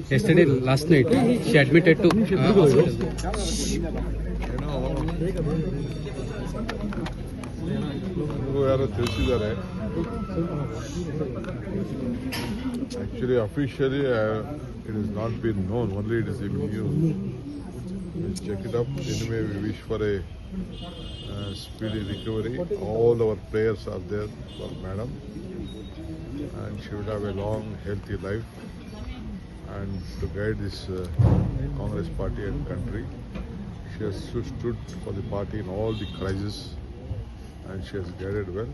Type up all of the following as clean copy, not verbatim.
Yesterday, last night, she admitted to hospital. ಯಾರೋ ತಿಳಿಸಿದ್ದಾರೆ. Actually, officially, it has not been known. Only it is in news. Let's check it up. Anyway, we wish for a speedy recovery. All our prayers are there for Madam, and she will have a long, healthy life. And to guide this Congress party and country, she has stood for the party in all the crises, and she has guided well.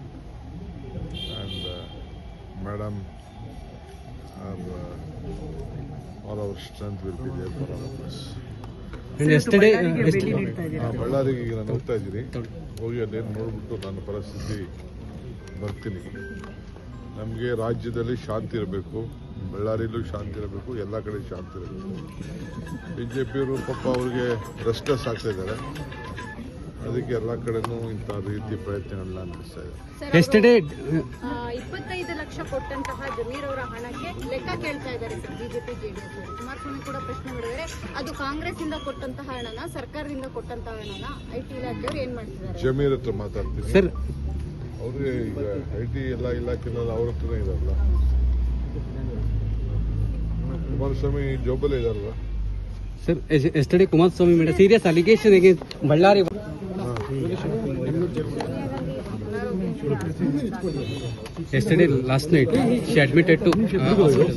And Madam, all our strength will be there for all of us. And yesterday, ಬಳ್ಳಾರಿಗೆ ಈಗ ನಾನು ಹೋಗ್ತಾ ಇದ್ದೀನಿ. ಹೋಗಿ ಅಲ್ಲೇನು ನೋಡ್ಬಿಟ್ಟು ನನ್ನ ಪರಿಸ್ಥಿತಿ ಬರ್ತೀನಿ. ನಮಗೆ ರಾಜ್ಯದಲ್ಲಿ ಶಾಂತಿ ಇರಬೇಕು, ಬಳ್ಳಾರಿಯಲ್ಲೂ ಶಾಂತಿ ಇರಬೇಕು, ಎಲ್ಲ ಕಡೆ ಶಾಂತಿ ಇರಬೇಕು. ಬಿಜೆಪಿಯವರು ಪಾಪ ಅವ್ರಿಗೆ ರೆಸ್ಟ್ಲೆಸ್ ಆಗ್ತಾ ಇದ್ದಾರೆ. ಅದಕ್ಕೆ ಎಲ್ಲ ಕಡೆನೂ ಇಂಥ ರೀತಿ ಪ್ರಯತ್ನಗಳನ್ನ ನಡೆಸ್ತಾ ಇದ್ದಾರೆ. yesterday, 25 ಲಕ್ಷ ಕೊಟ್ಟಂತಹ ಜಮೀರ್ ಅವರ ಹಣಕ್ಕೆ ಲೆಕ್ಕ ಕೇಳ್ತಾ ಇದ್ದಾರೆ ಸರ್ ಬಿಜೆಪಿ ಜೆಡಿಎಸ್. ಕುಮಾರಸ್ವಾಮಿ ಕೂಡ ಪ್ರಶ್ನೆ ಮಾಡಿದರೆ ಅದು ಕಾಂಗ್ರೆಸ್ ಇಂದ ಕೊಟ್ಟಂತಹ ಹಣನ, ಸರ್ಕಾರದಿಂದ ಕೊಟ್ಟಂತಹ ಹಣನ ಐಟಿ ಇಲಾಖೆಯವರು ಏನ್ ಮಾಡ್ತಿದ್ದಾರೆ? ಜಮೀರ್ ಹತ್ರ ಮಾತಾಡ್ತೀನಿ sir. ಅವ್ರಿಗೆ ಈಗ ಐಟಿ ಎಲ್ಲ ಇಲಾಖೆನಲ್ಲಿ ಅವ್ರ ಹತ್ರನೇ ಇದಾರಲ್ಲ. ಕುಮಾರಸ್ವಾಮಿ ಜೋಬಲ್ಲೇ ಇದಾರಲ್ಲ. Sir, yesterday Kumaraswamy made a serious allegation against Ballari. Yesterday, last night, she admitted to hospital.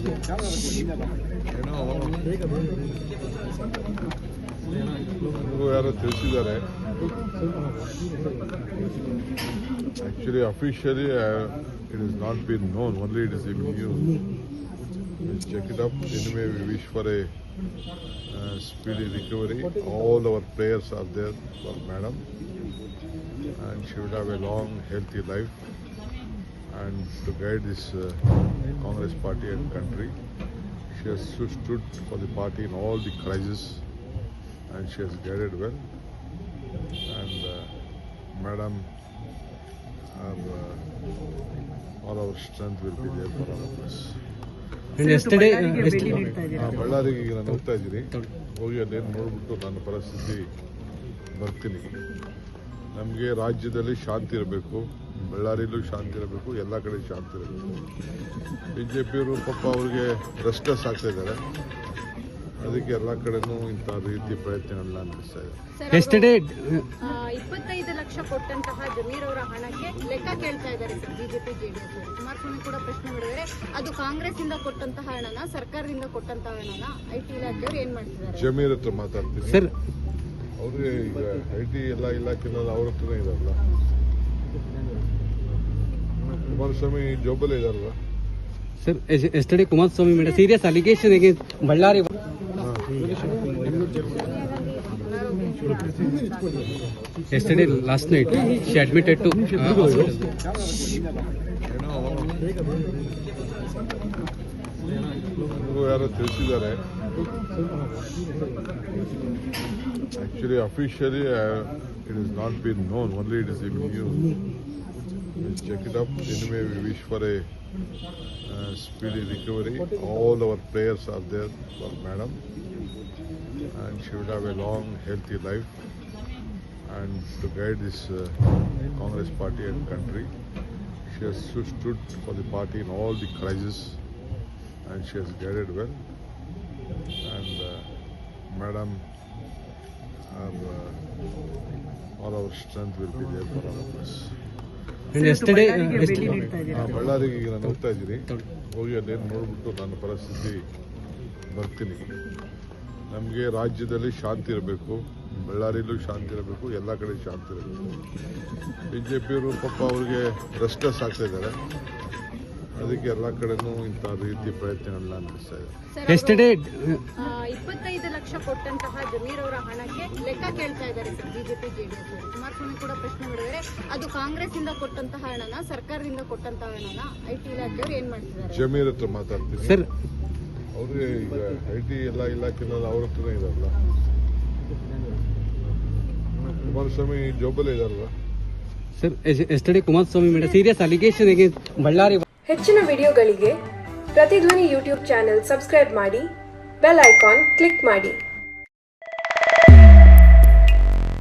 ಯಾರೋ ತಿಳಿಸಿದ್ದಾರೆ. Actually, officially, it has not been known. Only it is in news. Let's check it up. Anyway, we wish for a speedy recovery. All our prayers are there for Madam, and she will have a long, healthy life. And to guide this Congress party and country, she has stood for the party in all the crises, and she has guided well. And Madam, all our strength will be there for all of us. And yesterday, ಬಳ್ಳಾರಿಗೆ ಈಗ ನಾನು ಹೋಗ್ತಾ ಇದ್ದೀನಿ. ಹೋಗಿ ಅಲ್ಲೇನು ನೋಡ್ಬಿಟ್ಟು ನನ್ನ ಪರಿಸ್ಥಿತಿ ಬರ್ತೀನಿ. ನಮಗೆ ರಾಜ್ಯದಲ್ಲಿ ಶಾಂತಿ ಇರಬೇಕು, ಬಳ್ಳಾರಿಯಲ್ಲೂ ಶಾಂತಿ ಇರಬೇಕು, ಎಲ್ಲ ಕಡೆ ಶಾಂತಿ ಇರಬೇಕು. ಬಿಜೆಪಿಯವರು ಪಾಪ ಅವ್ರಿಗೆ ರೆಸ್ಟ್ಲೆಸ್ ಆಗ್ತಾ ಇದ್ದಾರೆ. ಅದಕ್ಕೆ ಎಲ್ಲ ಕಡೆನೂ ಇಂಥ ರೀತಿ ಪ್ರಯತ್ನಗಳನ್ನ ನಡೆಸ್ತಾ ಇದ್ದಾರೆ. yesterday, 25 ಲಕ್ಷ ಕೊಟ್ಟಂತಹ ಜಮೀರ್ ಅವರ ಹಣಕ್ಕೆ ಲೆಕ್ಕ ಕೇಳ್ತಾ ಇದ್ದಾರೆ ಸರ್ ಬಿಜೆಪಿ ಜೆಡಿಎಸ್. ಕುಮಾರಸ್ವಾಮಿ ಕೂಡ ಪ್ರಶ್ನೆ ಮಾಡಿದರೆ ಅದು ಕಾಂಗ್ರೆಸ್ ಇಂದ ಕೊಟ್ಟಂತಹ ಹಣನ, ಸರ್ಕಾರದಿಂದ ಕೊಟ್ಟಂತಹ ಹಣನ ಐಟಿ ಇಲಾಖೆಯವರು ಏನ್ ಮಾಡ್ತಿದ್ದಾರೆ? ಜಮೀರ್ ಹತ್ರ ಮಾತಾಡ್ತೀನಿ sir. ಅವ್ರಿಗೆ ಈಗ ಐಟಿ ಎಲ್ಲ ಇಲಾಖೆನಲ್ಲಿ ಅವ್ರ ಹತ್ರನೇ ಇದಾರಲ್ಲ. ಕುಮಾರಸ್ವಾಮಿ ಜೋಬಲ್ಲೇ ಇದಾರಲ್ಲ. Sir, yesterday Kumaraswamy made a serious allegation against Ballari. Yesterday, last night, she admitted to hospital. ಯಾರೋ ತಿಳಿಸಿದ್ದಾರೆ. Actually, officially, it has not been known. Only it is in news. Let's check it up. Anyway, we wish for a speedy recovery. All our prayers are there for Madam, and she will have a long, healthy life. And to guide this Congress party and country, she has stood for the party in all the crises, and she has guided well. And Madam, all our strength will be there for all of us. And yesterday, ಬಳ್ಳಾರಿಗೆ ಈಗ ನಾನು ಹೋಗ್ತಾ ಇದ್ದೀನಿ. ಹೋಗಿ ಅಲ್ಲೇನು ನೋಡ್ಬಿಟ್ಟು ನನ್ನ ಪರಿಸ್ಥಿತಿ ಬರ್ತೀನಿ. ನಮಗೆ ರಾಜ್ಯದಲ್ಲಿ ಶಾಂತಿ ಇರಬೇಕು, ಬಳ್ಳಾರಿಯಲ್ಲೂ ಶಾಂತಿ ಇರಬೇಕು, ಎಲ್ಲ ಕಡೆ ಶಾಂತಿ ಇರಬೇಕು. ಬಿಜೆಪಿಯವರು ಪಾಪ ಅವ್ರಿಗೆ ರೆಸ್ಟ್ಲೆಸ್ ಆಗ್ತಾ ಇದ್ದಾರೆ. ಅದಕ್ಕೆ ಎಲ್ಲ ಕಡೆನೂ ಇಂಥ ರೀತಿ ಪ್ರಯತ್ನಗಳನ್ನ ನಡೆಸ್ತಾ ಇದ್ದಾರೆ. yesterday, 25 ಲಕ್ಷ ಕೊಟ್ಟಂತಹ ಜಮೀರ್ ಅವರ ಹಣಕ್ಕೆ ಲೆಕ್ಕ ಕೇಳ್ತಾ ಇದ್ದಾರೆ ಸರ್ ಬಿಜೆಪಿ ಜೆಡಿಎಸ್. ಕುಮಾರಸ್ವಾಮಿ ಕೂಡ ಪ್ರಶ್ನೆ ಮಾಡಿದರೆ ಅದು ಕಾಂಗ್ರೆಸ್ ಇಂದ ಕೊಟ್ಟಂತಹ ಹಣನ, ಸರ್ಕಾರದಿಂದ ಕೊಟ್ಟಂತಹ ಹಣನ ಐಟಿ ಇಲಾಖೆಯವರು ಏನ್ ಮಾಡ್ತಿದ್ದಾರೆ? ಜಮೀರ್ ಹತ್ರ ಮಾತಾಡ್ತೀನಿ sir. ಅವ್ರಿಗೆ ಈಗ ಐಟಿ ಎಲ್ಲ ಇಲಾಖೆನಲ್ಲಿ ಅವ್ರ ಹತ್ರನೇ ಇದಾರಲ್ಲ. ಕುಮಾರಸ್ವಾಮಿ ಜೋಬಲ್ಲೇ ಇದಾರಲ್ಲ. Sir, yesterday Kumaraswamy made a serious allegation against Ballari. ಹೆಚ್ಚಿನ ವಿಡಿಯೋಗಳಿಗೆ ಪ್ರತಿಧ್ವನಿ ಯೂಟ್ಯೂಬ್ ಚಾನೆಲ್ ಸಬ್ಸ್ಕ್ರೈಬ್ ಮಾಡಿ, ಬೆಲ್ ಐಕಾನ್ ಕ್ಲಿಕ್ ಮಾಡಿ.